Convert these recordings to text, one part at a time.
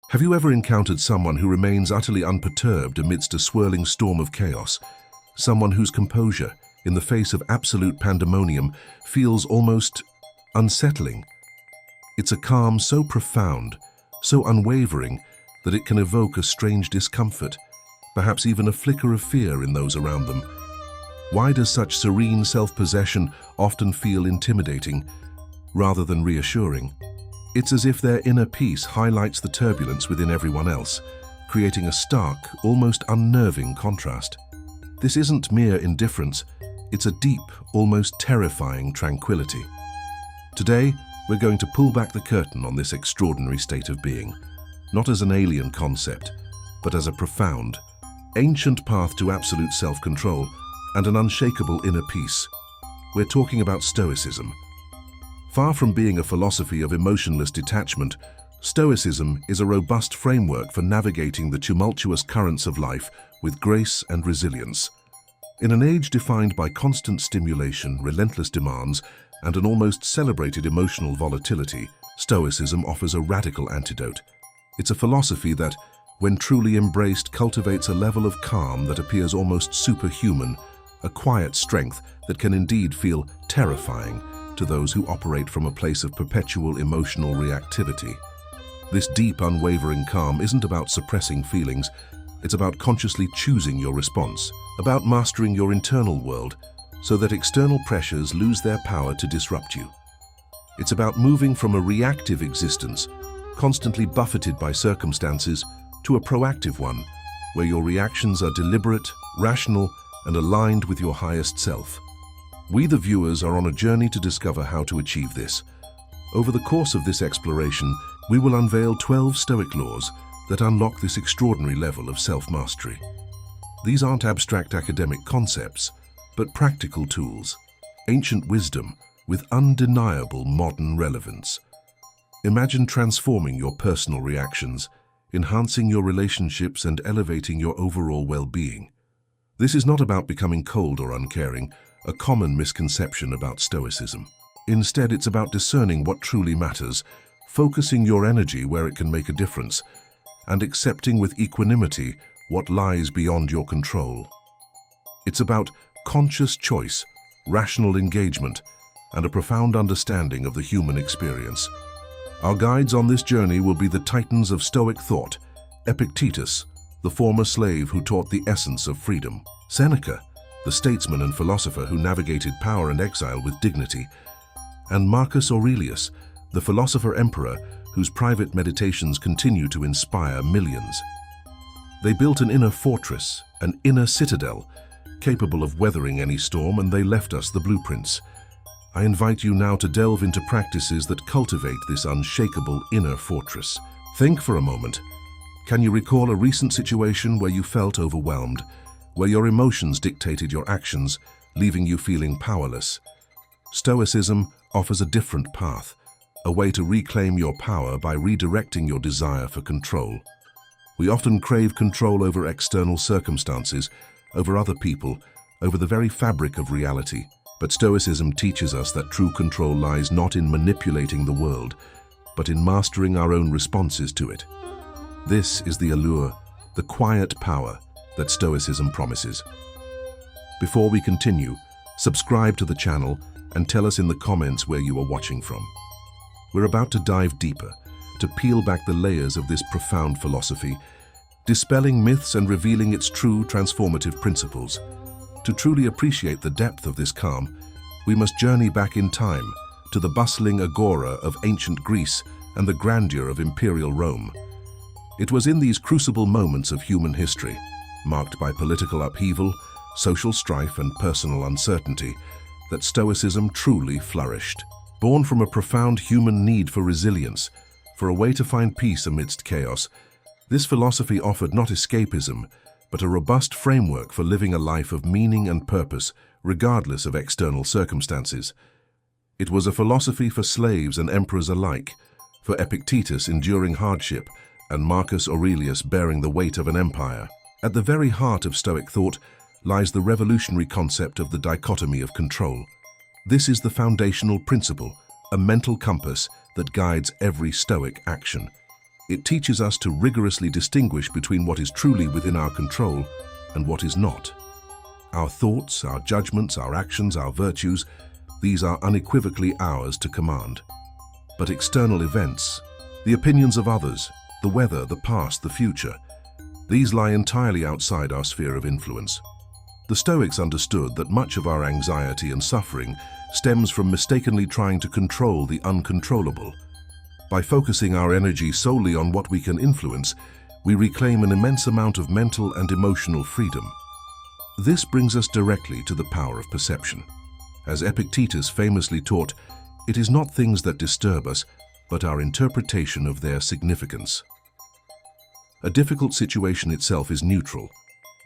Have you ever encountered someone who remains utterly unperturbed amidst a swirling storm of chaos? Someone whose composure, in the face of absolute pandemonium, feels almost unsettling. It's a calm so profound, so unwavering, that it can evoke a strange discomfort, perhaps even a flicker of fear in those around them. Why does such serene self-possession often feel intimidating, rather than reassuring? It's as if their inner peace highlights the turbulence within everyone else, creating a stark, almost unnerving contrast. This isn't mere indifference, it's a deep, almost terrifying tranquility. Today, we're going to pull back the curtain on this extraordinary state of being, not as an alien concept, but as a profound, ancient path to absolute self-control and an unshakable inner peace. We're talking about Stoicism. Far from being a philosophy of emotionless detachment, Stoicism is a robust framework for navigating the tumultuous currents of life with grace and resilience. In an age defined by constant stimulation, relentless demands, and an almost celebrated emotional volatility, Stoicism offers a radical antidote. It's a philosophy that, when truly embraced, cultivates a level of calm that appears almost superhuman, a quiet strength that can indeed feel terrifying to those who operate from a place of perpetual emotional reactivity. This deep, unwavering calm isn't about suppressing feelings, it's about consciously choosing your response, about mastering your internal world so that external pressures lose their power to disrupt you. It's about moving from a reactive existence, constantly buffeted by circumstances, to a proactive one, where your reactions are deliberate, rational, and aligned with your highest self. We, the viewers, are on a journey to discover how to achieve this. Over the course of this exploration, we will unveil 12 Stoic laws that unlock this extraordinary level of self-mastery. These aren't abstract academic concepts, but practical tools, ancient wisdom with undeniable modern relevance. Imagine transforming your personal reactions, enhancing your relationships, and elevating your overall well-being. This is not about becoming cold or uncaring, a common misconception about Stoicism. Instead, it's about discerning what truly matters, focusing your energy where it can make a difference, and accepting with equanimity what lies beyond your control. It's about conscious choice, rational engagement, and a profound understanding of the human experience. Our guides on this journey will be the titans of Stoic thought: Epictetus, the former slave who taught the essence of freedom; Seneca, the statesman and philosopher who navigated power and exile with dignity; and Marcus Aurelius, the philosopher-emperor whose private meditations continue to inspire millions. They built an inner fortress, an inner citadel, capable of weathering any storm, and they left us the blueprints. I invite you now to delve into practices that cultivate this unshakable inner fortress. Think for a moment. Can you recall a recent situation where you felt overwhelmed, where your emotions dictated your actions, leaving you feeling powerless? Stoicism offers a different path, a way to reclaim your power by redirecting your desire for control. We often crave control over external circumstances, over other people, over the very fabric of reality. But Stoicism teaches us that true control lies not in manipulating the world, but in mastering our own responses to it. This is the allure, the quiet power that Stoicism promises. Before we continue, subscribe to the channel and tell us in the comments where you are watching from. We're about to dive deeper, to peel back the layers of this profound philosophy, dispelling myths and revealing its true transformative principles. To truly appreciate the depth of this calm, we must journey back in time to the bustling agora of ancient Greece and the grandeur of imperial Rome. It was in these crucible moments of human history, marked by political upheaval, social strife, and personal uncertainty, that Stoicism truly flourished. Born from a profound human need for resilience, for a way to find peace amidst chaos, this philosophy offered not escapism, but a robust framework for living a life of meaning and purpose, regardless of external circumstances. It was a philosophy for slaves and emperors alike, for Epictetus enduring hardship, and Marcus Aurelius bearing the weight of an empire. At the very heart of Stoic thought lies the revolutionary concept of the dichotomy of control. This is the foundational principle, a mental compass that guides every Stoic action. It teaches us to rigorously distinguish between what is truly within our control and what is not. Our thoughts, our judgments, our actions, our virtues, these are unequivocally ours to command. But external events, the opinions of others, the weather, the past, the future, these lie entirely outside our sphere of influence. The Stoics understood that much of our anxiety and suffering stems from mistakenly trying to control the uncontrollable. By focusing our energy solely on what we can influence, we reclaim an immense amount of mental and emotional freedom. This brings us directly to the power of perception. As Epictetus famously taught, it is not things that disturb us, but our interpretation of their significance. A difficult situation itself is neutral.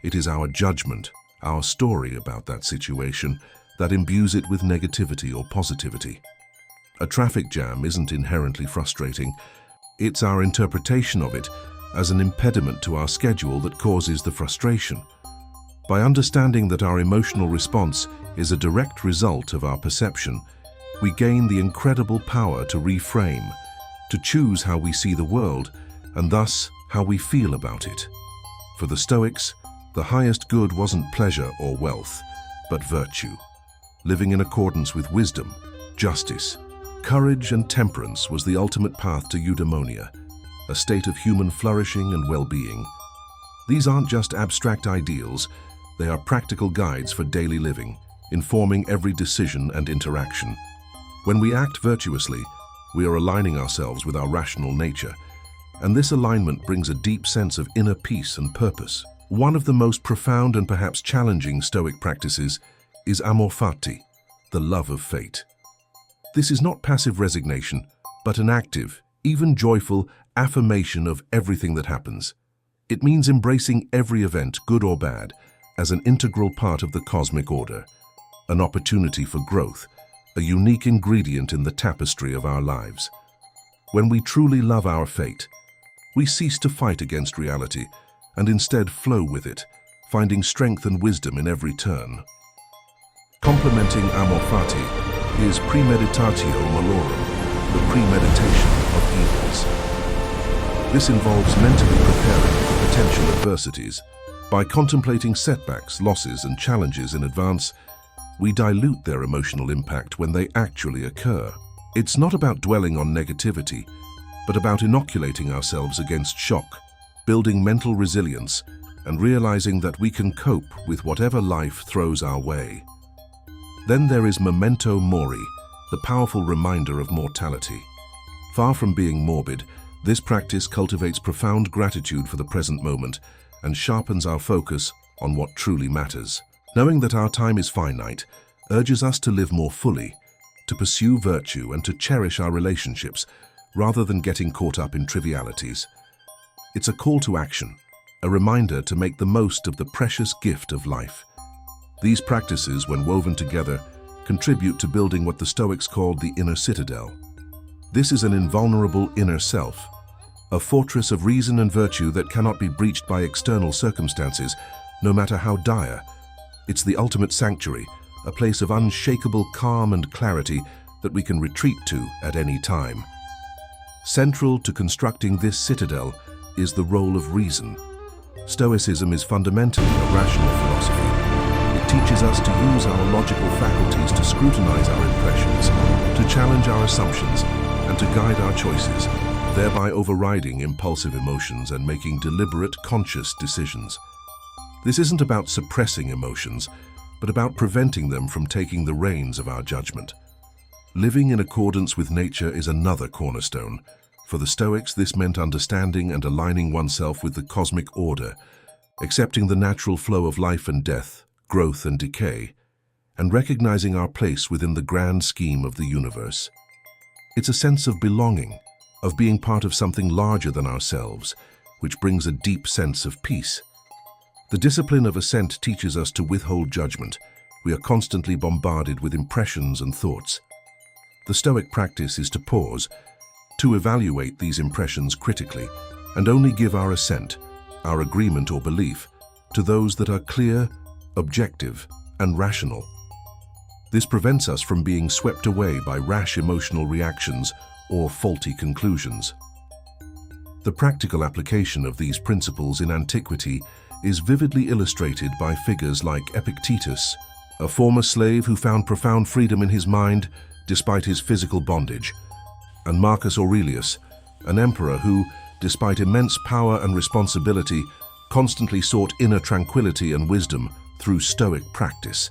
It is our judgment, our story about that situation, that imbues it with negativity or positivity. A traffic jam isn't inherently frustrating. It's our interpretation of it as an impediment to our schedule that causes the frustration. By understanding that our emotional response is a direct result of our perception, we gain the incredible power to reframe, to choose how we see the world, and thus how we feel about it. For the Stoics, the highest good wasn't pleasure or wealth, but virtue. Living in accordance with wisdom, justice, courage and temperance was the ultimate path to eudaimonia, a state of human flourishing and well-being. These aren't just abstract ideals, they are practical guides for daily living, informing every decision and interaction. When we act virtuously, we are aligning ourselves with our rational nature, and this alignment brings a deep sense of inner peace and purpose. One of the most profound and perhaps challenging Stoic practices is amor fati, the love of fate. This is not passive resignation, but an active, even joyful, affirmation of everything that happens. It means embracing every event, good or bad, as an integral part of the cosmic order, an opportunity for growth, a unique ingredient in the tapestry of our lives. When we truly love our fate, we cease to fight against reality and instead flow with it, finding strength and wisdom in every turn. Complementing amor fati is premeditatio malorum, the premeditation of evils. This involves mentally preparing for potential adversities. By contemplating setbacks, losses, and challenges in advance, we dilute their emotional impact when they actually occur. It's not about dwelling on negativity, but about inoculating ourselves against shock, building mental resilience, and realizing that we can cope with whatever life throws our way. Then there is memento mori, the powerful reminder of mortality. Far from being morbid, this practice cultivates profound gratitude for the present moment and sharpens our focus on what truly matters. Knowing that our time is finite urges us to live more fully, to pursue virtue and to cherish our relationships rather than getting caught up in trivialities. It's a call to action, a reminder to make the most of the precious gift of life. These practices, when woven together, contribute to building what the Stoics called the inner citadel. This is an invulnerable inner self, a fortress of reason and virtue that cannot be breached by external circumstances, no matter how dire. It's the ultimate sanctuary, a place of unshakable calm and clarity that we can retreat to at any time. Central to constructing this citadel is the role of reason. Stoicism is fundamentally a rational philosophy. It teaches us to use our logical faculties to scrutinize our impressions, to challenge our assumptions, and to guide our choices, thereby overriding impulsive emotions and making deliberate, conscious decisions. This isn't about suppressing emotions, but about preventing them from taking the reins of our judgment. Living in accordance with nature is another cornerstone. For the Stoics, this meant understanding and aligning oneself with the cosmic order, accepting the natural flow of life and death, growth and decay, and recognizing our place within the grand scheme of the universe. It's a sense of belonging, of being part of something larger than ourselves, which brings a deep sense of peace. The discipline of assent teaches us to withhold judgment. We are constantly bombarded with impressions and thoughts. The Stoic practice is to pause, to evaluate these impressions critically, and only give our assent, our agreement or belief, to those that are clear, objective, and rational. This prevents us from being swept away by rash emotional reactions or faulty conclusions. The practical application of these principles in antiquity is vividly illustrated by figures like Epictetus, a former slave who found profound freedom in his mind despite his physical bondage, and Marcus Aurelius, an emperor who, despite immense power and responsibility, constantly sought inner tranquility and wisdom through Stoic practice.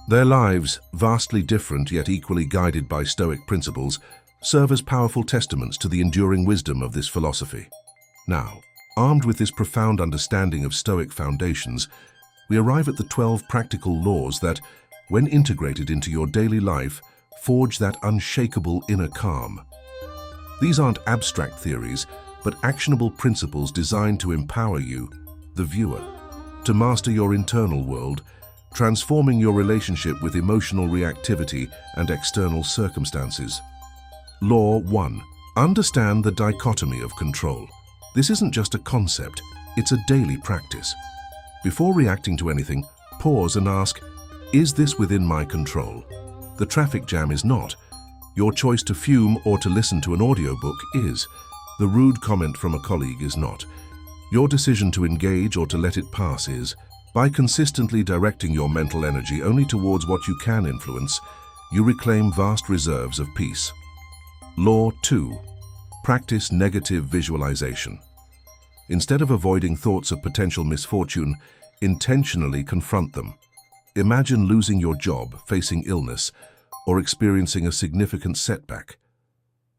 Their lives, vastly different yet equally guided by Stoic principles, serve as powerful testaments to the enduring wisdom of this philosophy. Now, armed with this profound understanding of Stoic foundations, we arrive at the 12 practical laws that, when integrated into your daily life, forge that unshakable inner calm. These aren't abstract theories, but actionable principles designed to empower you, the viewer, to master your internal world, transforming your relationship with emotional reactivity and external circumstances. Law 1. Understand the dichotomy of control. This isn't just a concept, it's a daily practice. Before reacting to anything, pause and ask, is this within my control? The traffic jam is not. Your choice to fume or to listen to an audiobook is. The rude comment from a colleague is not. Your decision to engage or to let it pass is. By consistently directing your mental energy only towards what you can influence, you reclaim vast reserves of peace. Law 2. Practice negative visualization. Instead of avoiding thoughts of potential misfortune, intentionally confront them. Imagine losing your job, facing illness, or experiencing a significant setback.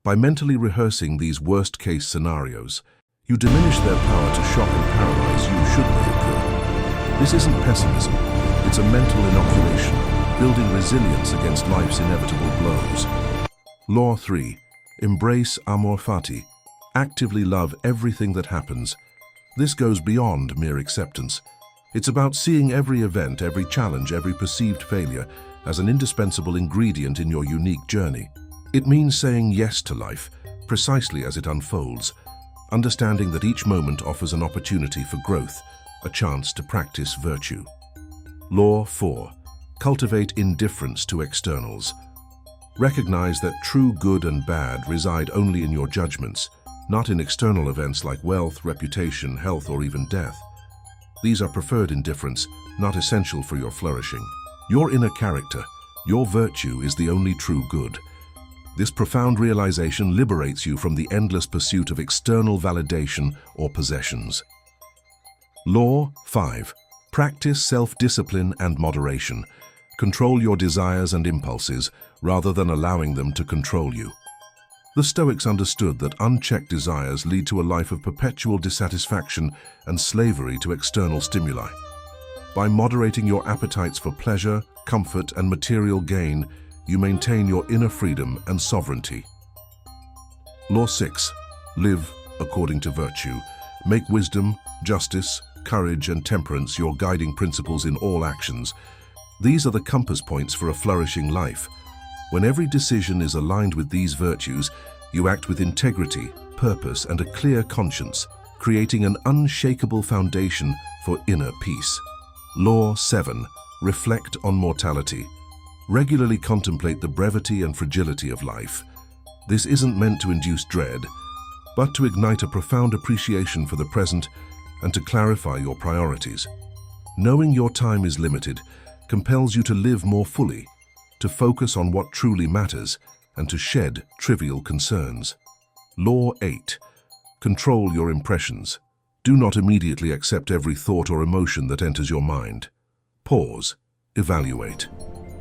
By mentally rehearsing these worst-case scenarios, you diminish their power to shock and paralyze you should they occur. This isn't pessimism, it's a mental inoculation, building resilience against life's inevitable blows. Law 3. Embrace amor fati. Actively love everything that happens. This goes beyond mere acceptance. It's about seeing every event, every challenge, every perceived failure as an indispensable ingredient in your unique journey. It means saying yes to life, precisely as it unfolds, understanding that each moment offers an opportunity for growth, a chance to practice virtue. Law 4. Cultivate indifference to externals. Recognize that true good and bad reside only in your judgments, not in external events like wealth, reputation, health, or even death. These are preferred indifference, not essential for your flourishing. Your inner character, your virtue, is the only true good. This profound realization liberates you from the endless pursuit of external validation or possessions. Law 5. Practice self-discipline and moderation. Control your desires and impulses rather than allowing them to control you. The Stoics understood that unchecked desires lead to a life of perpetual dissatisfaction and slavery to external stimuli. By moderating your appetites for pleasure, comfort, and material gain, you maintain your inner freedom and sovereignty. Law 6. Live according to virtue. Make wisdom, justice, courage, and temperance your guiding principles in all actions. These are the compass points for a flourishing life. When every decision is aligned with these virtues, you act with integrity, purpose, and a clear conscience, creating an unshakable foundation for inner peace. Law 7. Reflect on mortality. Regularly contemplate the brevity and fragility of life. This isn't meant to induce dread, but to ignite a profound appreciation for the present and to clarify your priorities. Knowing your time is limited compels you to live more fully, to focus on what truly matters, and to shed trivial concerns. Law 8. Control your impressions. Do not immediately accept every thought or emotion that enters your mind. Pause. Evaluate.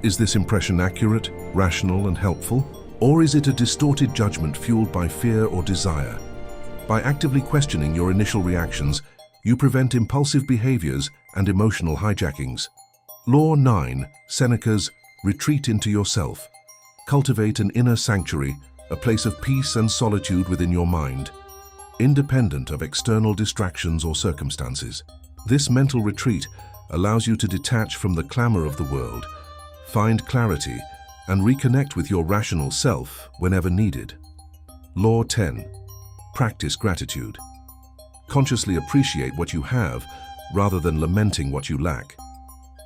Is this impression accurate, rational, and helpful? Or is it a distorted judgment fueled by fear or desire? By actively questioning your initial reactions, you prevent impulsive behaviors and emotional hijackings. Law 9. Seneca's retreat into yourself. Cultivate an inner sanctuary, a place of peace and solitude within your mind, independent of external distractions or circumstances. This mental retreat allows you to detach from the clamor of the world, find clarity, and reconnect with your rational self whenever needed. Law 10. Practice gratitude. Consciously appreciate what you have rather than lamenting what you lack.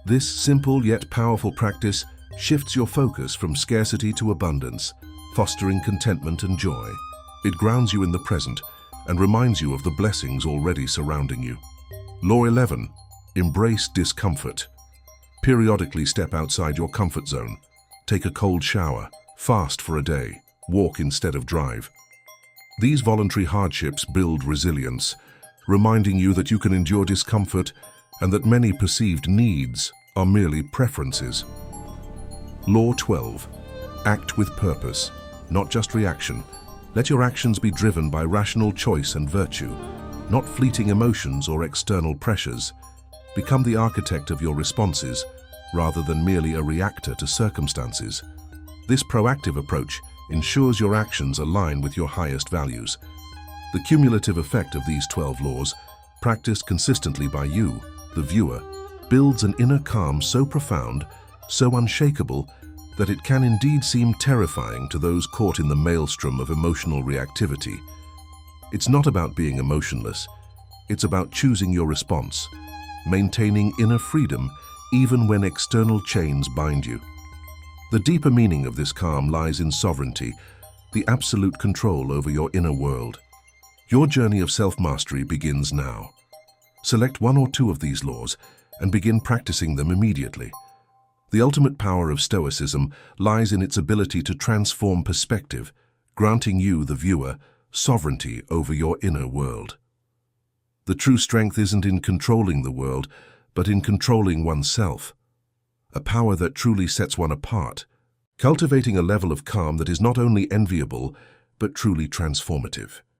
This simple yet powerful practice shifts your focus from scarcity to abundance, fostering contentment and joy. It grounds you in the present and reminds you of the blessings already surrounding you. Law 11. Embrace discomfort. Periodically step outside your comfort zone. Take a cold shower, fast for a day, walk instead of drive. These voluntary hardships build resilience, reminding you that you can endure discomfort and that many perceived needs are merely preferences. Law 12. Act with purpose, not just reaction. Let your actions be driven by rational choice and virtue, not fleeting emotions or external pressures. Become the architect of your responses, rather than merely a reactor to circumstances. This proactive approach ensures your actions align with your highest values. The cumulative effect of these 12 laws, practiced consistently by you, the viewer, builds an inner calm so profound, so unshakable, that it can indeed seem terrifying to those caught in the maelstrom of emotional reactivity. It's not about being emotionless. It's about choosing your response, maintaining inner freedom even when external chains bind you. The deeper meaning of this calm lies in sovereignty, the absolute control over your inner world. Your journey of self-mastery begins now. Select one or two of these laws and begin practicing them immediately. The ultimate power of Stoicism lies in its ability to transform perspective, granting you, the viewer, sovereignty over your inner world. The true strength isn't in controlling the world, but in controlling oneself, a power that truly sets one apart, cultivating a level of calm that is not only enviable, but truly transformative.